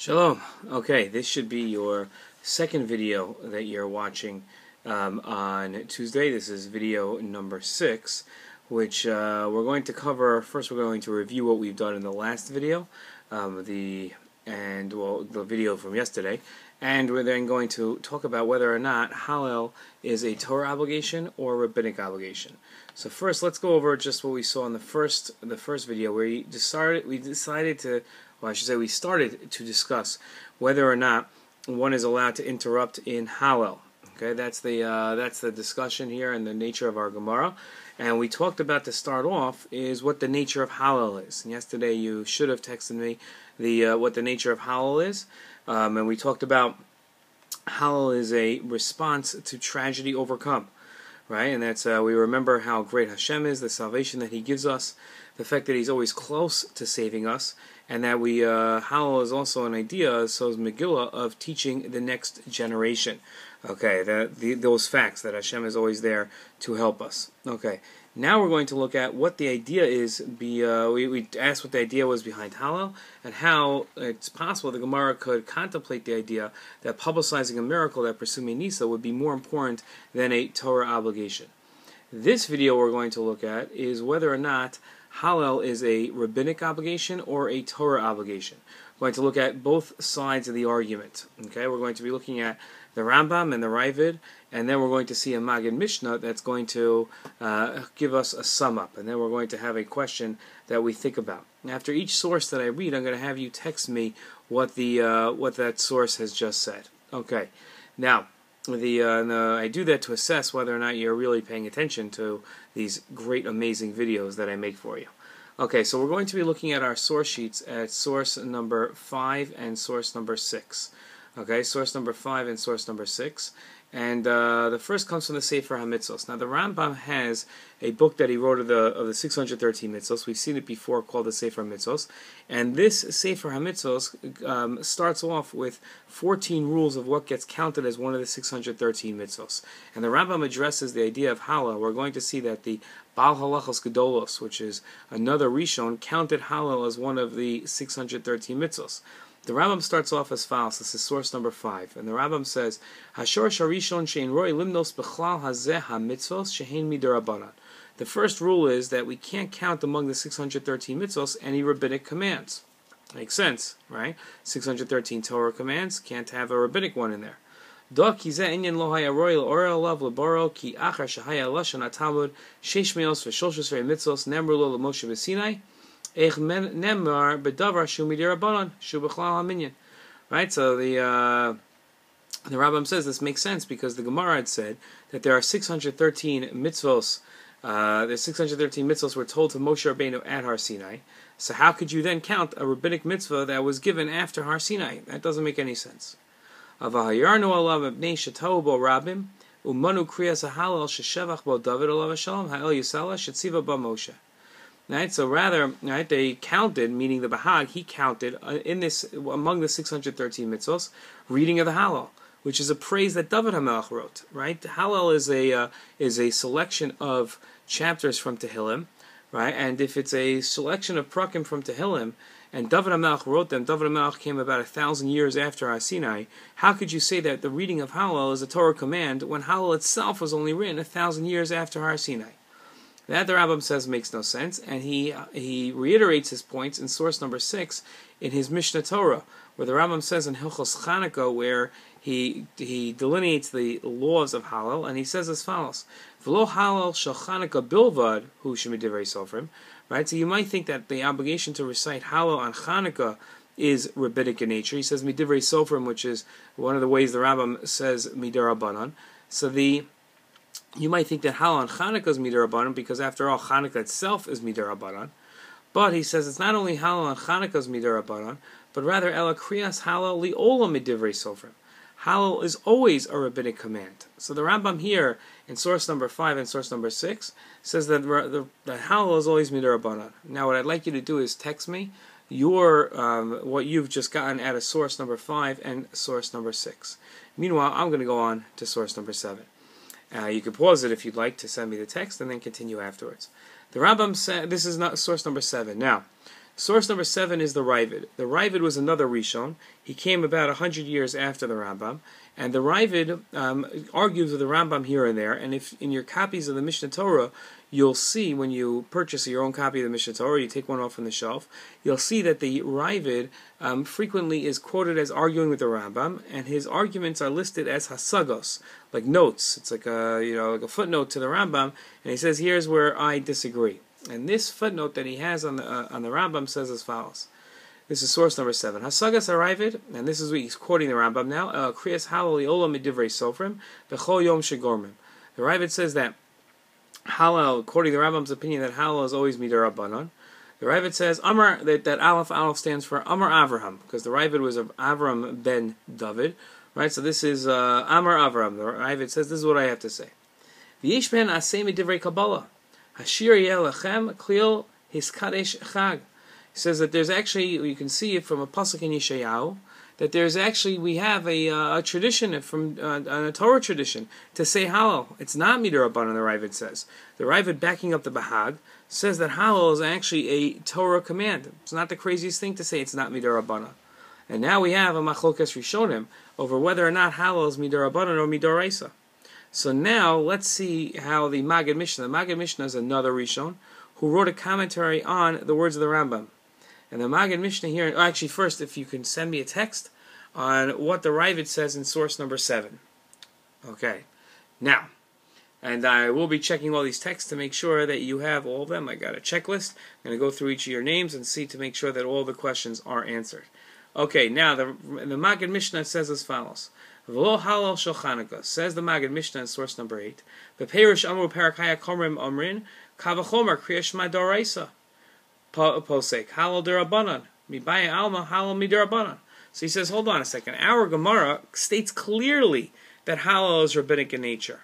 Shalom. Okay, this should be your second video that you're watching on Tuesday. This is video number 6, which we're going to cover. First, we're going to review what we've done in the last video, the video from yesterday, and we're then going to talk about whether or not Hallel is a Torah obligation or a Rabbinic obligation. So first, let's go over just what we saw in the first video, where we started to discuss whether or not one is allowed to interrupt in Hallel. Okay, that's the discussion here and the nature of our Gemara. And we talked about, to start off, is what the nature of Hallel is. And yesterday you should have texted me what the nature of Hallel is, and we talked about Hallel is a response to tragedy overcome. Right, and that's we remember how great Hashem is, the salvation that He gives us, the fact that He's always close to saving us, and that we Hallel is also an idea, so is Megillah, of teaching the next generation. Okay, those facts that Hashem is always there to help us. Okay, now we're going to look at what the idea is. We asked what the idea was behind Hallel, and how it's possible the Gemara could contemplate the idea that publicizing a miracle that Presumei Nisa would be more important than a Torah obligation. This video we're going to look at is whether or not Hallel is a rabbinic obligation or a Torah obligation. We're going to look at both sides of the argument. Okay, we're going to be looking at the Rambam and the Ravid, and then we're going to see a Maggid Mishnah that's going to give us a sum up, and then we're going to have a question that we think about. After each source that I read, I'm going to have you text me what that source has just said. Okay, now I do that to assess whether or not you're really paying attention to these great, amazing videos that I make for you. Okay, so we're going to be looking at our source sheets at source number 5 and source number 6. Okay, source number 5 and source number 6. And the first comes from the Sefer HaMitzvos. Now, the Rambam has a book that he wrote of the 613 mitzvos. We've seen it before, called the Sefer HaMitzvos. And this Sefer HaMitzvos starts off with 14 rules of what gets counted as one of the 613 mitzvos. And the Rambam addresses the idea of Hallel. We're going to see that the Baal Halachos Gedolos, which is another Rishon, counted Hallel as one of the 613 mitzvos. The Rambam starts off as follows. This is source number 5, and the Rambam says, "Hashor sharishon shein roi limnos bechlal hazeh hamitzvos shehein midarabanan." The first rule is that we can't count among the 613 mitzvos any rabbinic commands. Makes sense, right? 613 Torah commands, can't have a rabbinic one in there. Do ki zeh inyan lo haya roi l'orel alav leboro ki achar shehaya lashon hatalmud sheish meos v'shlosh mitzvos nemru lo l'Moshe b'Sinai. Right, so the Rambam says this makes sense because the Gemara had said that there are 613 mitzvos. The 613 mitzvos were told to Moshe Rabbeinu at Har Sinai. So how could you then count a rabbinic mitzvah that was given after Har Sinai? That doesn't make any sense. Avahayarnu alav bnei shetau bo rabim umanu kriyas hallel sheshevach bo David alav shalom ha'el yisala shetziva ba Moshe. Right, so rather, right, they counted, meaning the Bahag, he counted among the 613 mitzvos, reading of the Hallel, which is a praise that David HaMelech wrote. Right, Hallel is a selection of chapters from Tehillim, right, and if it's a selection of prakim from Tehillim, and David HaMelech wrote them, David HaMelech came about 1,000 years after Har Sinai. How could you say that the reading of Hallel is a Torah command when Hallel itself was only written 1,000 years after Har Sinai? That, the Rambam says, makes no sense, and he reiterates his points in source number 6 in his Mishnah Torah, where the Rambam says in Hilchos Chanukah, where he delineates the laws of Hallel, and he says as follows: "V'lo Hallel shel Chanukah bilvad hu shemidivrei sofrim." Right, so you might think that the obligation to recite Hallel on Chanukah is rabbinic in nature. He says midivrei sofrim, which is one of the ways the Rambam says midarabanan. So you might think that Hallel on Chanukah is midarabanan because, after all, Chanukah itself is midarabanan. But he says it's not only Hallel on Chanukah is midarabanan, but rather ela kriyas Hallel li'olam midivrei sofrim. Hallel is always a rabbinic command. So the Rambam here in source number 5 and source number 6 says that Hallel is always midarabanan. Now, what I'd like you to do is text me what you've just gotten out of source number 5 and source number 6. Meanwhile, I'm going to go on to source number 7. You can pause it if you'd like to send me the text and then continue afterwards. The Rambam said, this is not source number 7. Now, Source number 7 is the Ravid. The Ravid was another Rishon. He came about 100 years after the Rambam. And the Ravid argues with the Rambam here and there. And if in your copies of the Mishnah Torah, you'll see when you purchase your own copy of the Mishnah Torah, you take one off from the shelf, you'll see that the Ravid frequently is quoted as arguing with the Rambam, and his arguments are listed as hasagos, like notes. It's like a footnote to the Rambam, and he says, here's where I disagree. And this footnote that he has on the Rambam says as follows. This is source number 7. Hasagas Ravid, and this is what he's quoting the Rambam now. Kriyas Hallel Olam Midivrei Sofrim B'chol Yom Shegormim. The Ravid says that Hallel, according to the Rambam's opinion, that Hallel is always Midarabanan. The Ravid says Amar, that Aleph stands for Amar Avraham, because the Ravid was of Avram ben David, right? So this is Amar Avraham. The Ravid says this is what I have to say. V'yesh ben aseh midivrei Kabbalah. Hashir yeh lechem klil hiskadesh chag. He says that there's actually, you can see it from a pasuk in Yeshayahu, that there's actually, we have a tradition from a Torah tradition to say Hallel. It's not Midarabanan, the Ravid says. The Ravid, backing up the Bahag, says that Hallel is actually a Torah command. It's not the craziest thing to say it's not Midarabanan. And now we have a Machlokas Rishonim over whether or not Hallel is Midarabanan or Midoraisa. So now let's see how the Maggid Mishnah. The Maggid Mishnah is another Rishon who wrote a commentary on the words of the Rambam. And the Maggid Mishnah here, actually first, if you can send me a text on what the Ravid says in source number 7. Okay. Now, and I will be checking all these texts to make sure that you have all of them. I got a checklist. I'm going to go through each of your names and see to make sure that all the questions are answered. Okay, now the Maggid Mishnah says as follows. V'lo halal shel Chanukah, says the Maggid Mishnah in source number 8. B'perish amru parakaya komrim omrin, kavachomer kriya shema doraisa. Posek halal derabanan, mibaya alma halal miderabanan. So he says, hold on a second. Our Gemara states clearly that Hallel is rabbinic in nature.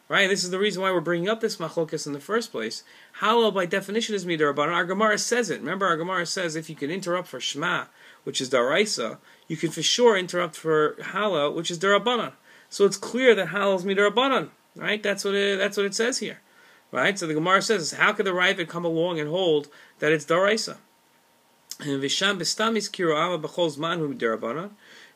Right? This is the reason why we're bringing up this machlokas in the first place. Hallel, by definition, is midarabanan. Our Gemara says it. Remember, our Gemara says if you can interrupt for Shema, which is daraisa, you can for sure interrupt for Hallel, which is derabanan. So it's clear that Hallel is midarabanan. Right? That's what it says here. Right? So the Gemara says, how could the Ravid come along and hold that it's daraisa? And Visham Bistamis Kiro Ama B'chol Zman Hu Derabanan.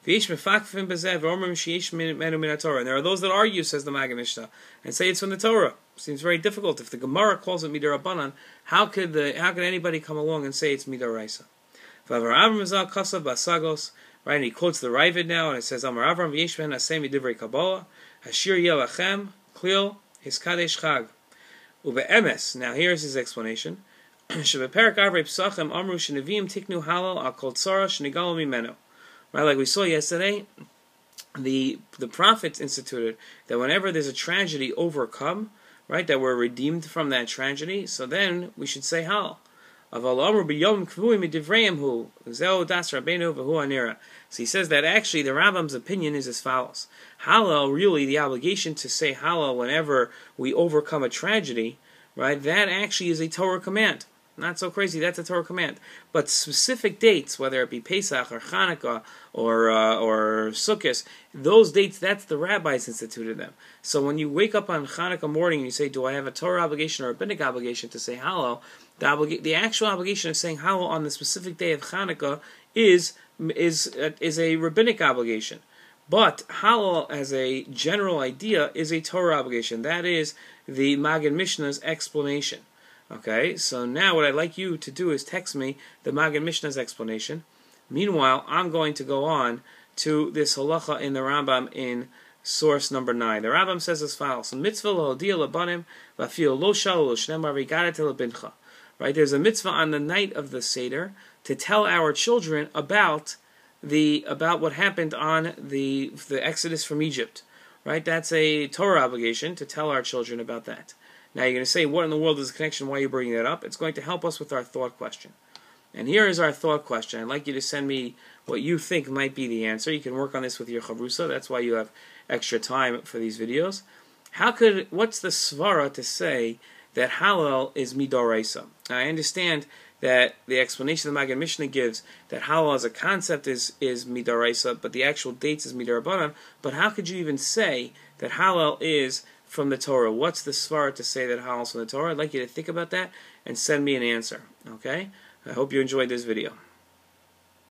V'yesh Mefakfim B'zeh V'omrim Sheyesh Menu Min HaTorah. And there are those that argue, says the Maggid Mishnah, and say it's from the Torah. Seems very difficult. If the Gemara calls it Midarabanan, how could anybody come along and say it's Midaraisa? V'avar Avram Zal Kasav B'Asagos. Right, and he quotes the Ravid now, and it says Amar Avram V'yesh Ben Aseh Midivrei Kabbalah Hashir Yeh Lachem Klil Hiskadesh Chag. Ube'emes. Now here's his explanation. Right, like we saw yesterday, the prophets instituted that whenever there's a tragedy overcome, right, that we're redeemed from that tragedy, so then we should say Hallel. So he says that actually the Rambam's opinion is as follows. Hallel, really the obligation to say Hallel whenever we overcome a tragedy, right, that actually is a Torah command. Not so crazy, that's a Torah command. But specific dates, whether it be Pesach or Hanukkah or Sukkot, those dates, that's the rabbis instituted them. So when you wake up on Hanukkah morning and you say, do I have a Torah obligation or a rabbinic obligation to say Hallel, the actual obligation of saying Hallel on the specific day of Hanukkah is a rabbinic obligation. But Hallel, as a general idea, is a Torah obligation. That is the Maggid Mishnah's explanation. Okay, so now what I'd like you to do is text me the Maggid Mishnah's explanation. Meanwhile, I'm going to go on to this halacha in the Rambam in source number 9. The Rambam says as follows: Mitzvah lo'hodia lebanim v'afil lo shal lo shnemar v'gadet lebincha. Right, there's a mitzvah on the night of the Seder to tell our children about what happened on the Exodus from Egypt. Right, that's a Torah obligation to tell our children about that. Now you're going to say, what in the world is the connection? Why are you bringing that up? It's going to help us with our thought question. And here is our thought question. I'd like you to send me what you think might be the answer. You can work on this with your chavrusa. That's why you have extra time for these videos. What's the svara to say that Hallel is midoraisa? I understand that the explanation the Maggid Mishnah gives that Hallel as a concept is midoraisa, but the actual dates is midarabanan. But how could you even say that Hallel is from the Torah? What's the svara to say that Hallel is from the Torah? I'd like you to think about that and send me an answer. Okay? I hope you enjoyed this video.